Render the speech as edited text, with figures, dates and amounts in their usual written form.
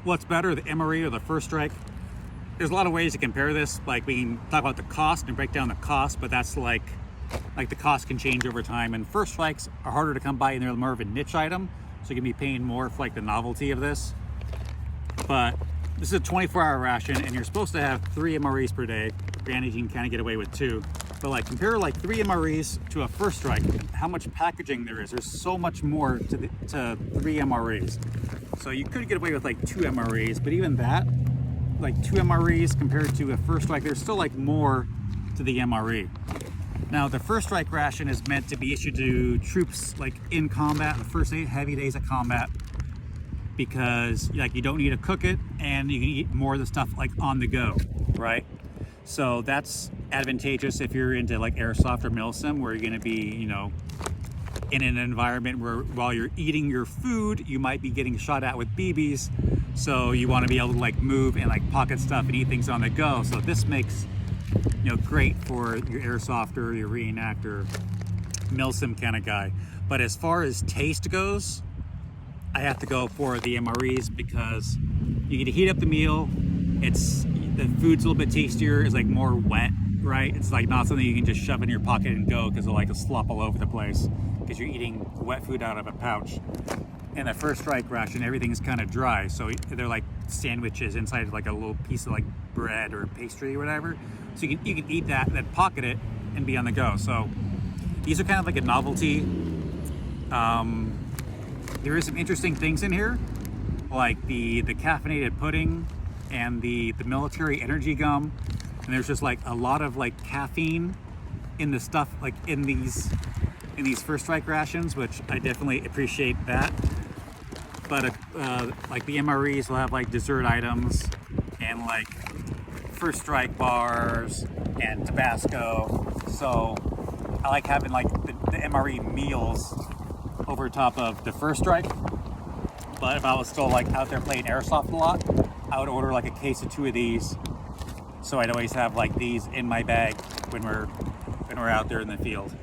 what's better, the MRE or the First Strike? There's a lot of ways to compare this. Like, we can talk about the cost and break down the cost, but that's like the cost can change over time. And First Strikes are harder to come by, and they're more of a niche item, so you can be paying more for like the novelty of this. But this is a 24-hour ration, and you're supposed to have 3 MREs per day. Granted, you can kind of get away with 2. But like, compare like 3 MREs to a First Strike, how much packaging there is. There's so much more to 3 MREs. So you could get away with like 2 MREs, but even that, like 2 MREs compared to a First Strike, there's still like more to the MRE. Now, the First Strike ration is meant to be issued to troops like in combat, the first 8 heavy days of combat, because like you don't need to cook it and you can eat more of the stuff like on the go, right? So that's advantageous if you're into like airsoft or milsim, where you're going to be, you know, in an environment where while you're eating your food, you might be getting shot at with BBs. So you want to be able to like move and like pocket stuff and eat things on the go. So this makes, you know, great for your airsofter, your reenactor, milsim kind of guy. But as far as taste goes, I have to go for the MREs because you get to heat up the meal. The food's a little bit tastier. It's like more wet, right? It's like not something you can just shove in your pocket and go, because it'll like slop all over the place because you're eating wet food out of a pouch. And the First Strike ration, everything's kind of dry, so they're like sandwiches inside like a little piece of like bread or pastry or whatever. So you can eat that, then pocket it, and be on the go. So these are kind of like a novelty. There is some interesting things in here, like the caffeinated pudding and the military energy gum. And there's just like a lot of like caffeine in the stuff, like in these First Strike rations, which I definitely appreciate that. But like the MREs will have like dessert items and like First Strike bars and Tabasco. So I like having like the MRE meals over top of the First Strike. But if I was still like out there playing airsoft a lot, I would order like a case of 2 of these, so I'd always have like these in my bag when we're out there in the field.